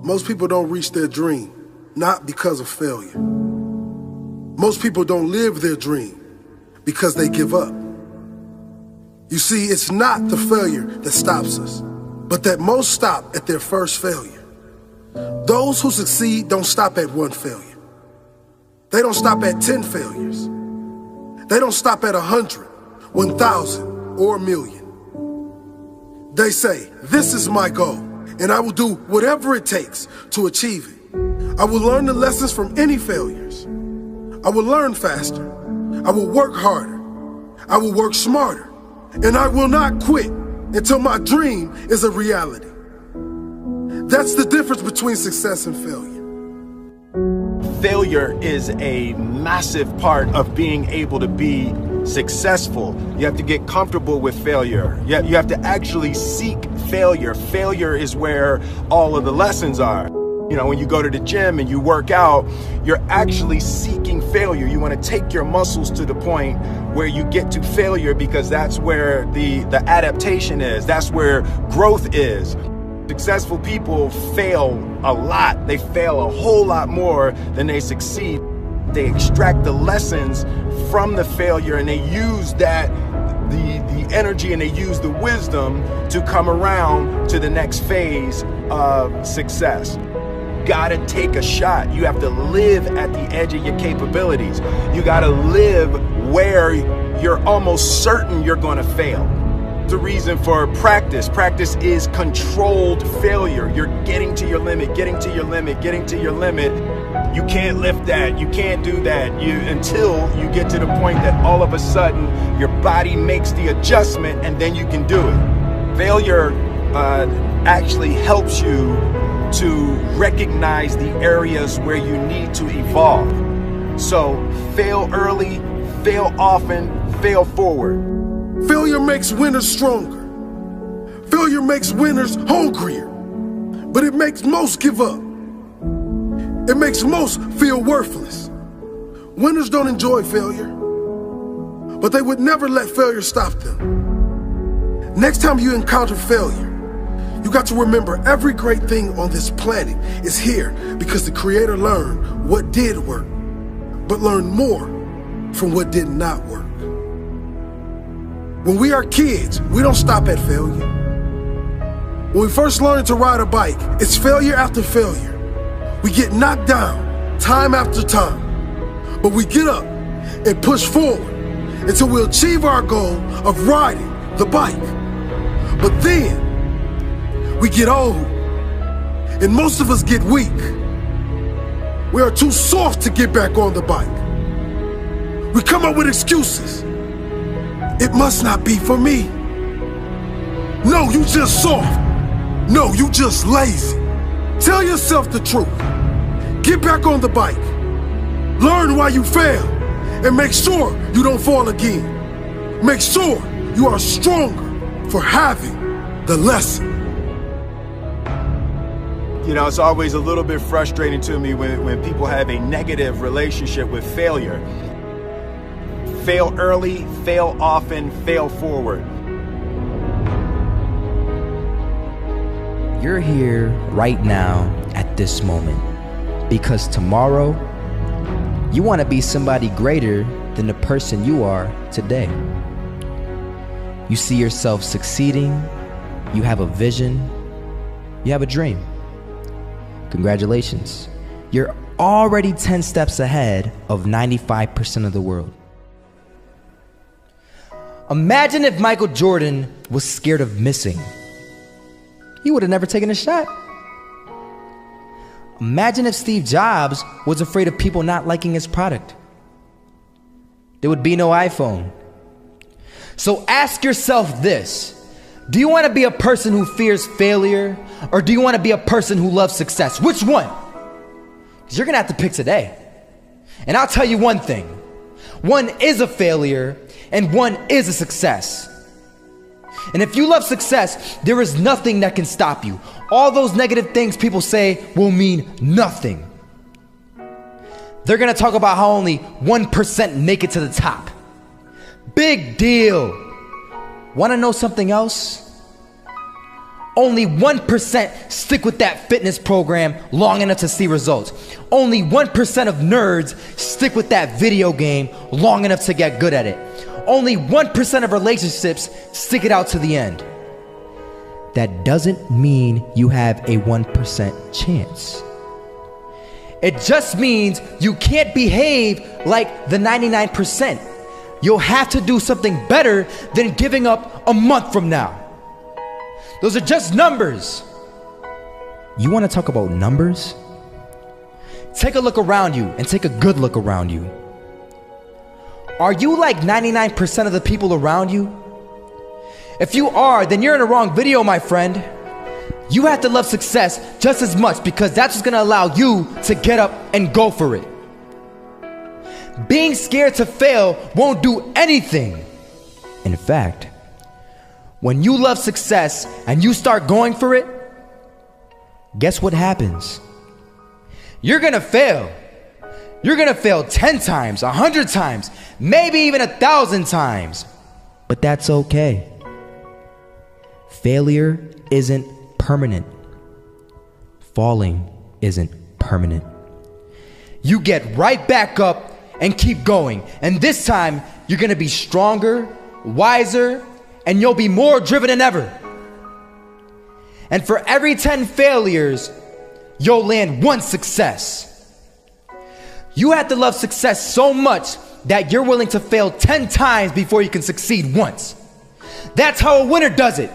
Most people don't reach their dream, not because of failure. Most people don't live their dream because they give up. You see, it's not the failure that stops us, but that most stop at their first failure. Those who succeed don't stop at one failure. They don't stop at 10 failures. They don't stop at 100, 1,000, or 1,000,000. They say, this is my goal, and I will do whatever it takes to achieve it. I will learn the lessons from any failures. I will learn faster. I will work harder. I will work smarter. And I will not quit until my dream is a reality. That's the difference between success and failure. Failure is a massive part of being able to be successful. You have to get comfortable with failure. You have to actually seek failure. Failure is where all of the lessons are. You know, when you go to the gym and you work out, you're actually seeking failure. You want to take your muscles to the point where you get to failure, because that's where the adaptation is. That's where growth is. Successful people fail a lot. They fail a whole lot more than they succeed. They extract the lessons from the failure, and they use that, the energy, and they use the wisdom to come around to the next phase of success. Gotta take a shot. You have to live at the edge of your capabilities. You gotta live where you're almost certain you're gonna fail. The reason for practice. Practice is controlled failure. You're getting to your limit, getting to your limit, getting to your limit. You can't lift that, you can't do that, until you get to the point that all of a sudden your body makes the adjustment, and then you can do it. Failure actually helps you to recognize the areas where you need to evolve. So fail early, fail often, fail forward. Failure makes winners stronger. Failure makes winners hungrier. But it makes most give up. It makes most feel worthless. Winners don't enjoy failure, but they would never let failure stop them. Next time you encounter failure, you got to remember every great thing on this planet is here because the Creator learned what did work, but learned more from what did not work. When we are kids, we don't stop at failure. When we first learn to ride a bike, it's failure after failure. We get knocked down time after time, but we get up and push forward until we achieve our goal of riding the bike. But then we get old, and most of us get weak. We are too soft to get back on the bike. We come up with excuses. It must not be for me. No, you just soft. No, you just lazy. Tell yourself the truth. Get back on the bike. Learn why you failed, and make sure you don't fall again. Make sure you are stronger for having the lesson. You know, it's always a little bit frustrating to me when people have a negative relationship with failure. Fail early, fail often, fail forward. You're here right now at this moment because tomorrow you want to be somebody greater than the person you are today. You see yourself succeeding, you have a vision, you have a dream. Congratulations. You're already 10 steps ahead of 95% of the world. Imagine if Michael Jordan was scared of missing. He would have never taken a shot. Imagine if Steve Jobs was afraid of people not liking his product. There would be no iPhone. So ask yourself this. Do you want to be a person who fears failure, or do you want to be a person who loves success? Which one? Because you're going to have to pick today. And I'll tell you one thing. One is a failure, and one is a success. And if you love success, there is nothing that can stop you. All those negative things people say will mean nothing. They're going to talk about how only 1% make it to the top. Big deal. Want to know something else? Only 1% stick with that fitness program long enough to see results. Only 1% of nerds stick with that video game long enough to get good at it. Only 1% of relationships stick it out to the end. That doesn't mean you have a 1% chance. It just means you can't behave like the 99%. You'll have to do something better than giving up a month from now. Those are just numbers. You want to talk about numbers? Take a look around you and take a good look around you. Are you like 99% of the people around you? If you are, then you're in the wrong video, my friend. You have to love success just as much because that's what's going to allow you to get up and go for it. Being scared to fail won't do anything. In fact, when you love success and you start going for it, guess what happens? You're gonna fail. You're gonna fail 10 times, 100 times, maybe even 1,000 times. But that's okay. Failure isn't permanent. Falling isn't permanent. You get right back up and keep going. And this time, you're gonna be stronger, wiser, and you'll be more driven than ever. And for every 10 failures, you'll land 1 success. You have to love success so much that you're willing to fail 10 times before you can succeed once. That's how a winner does it.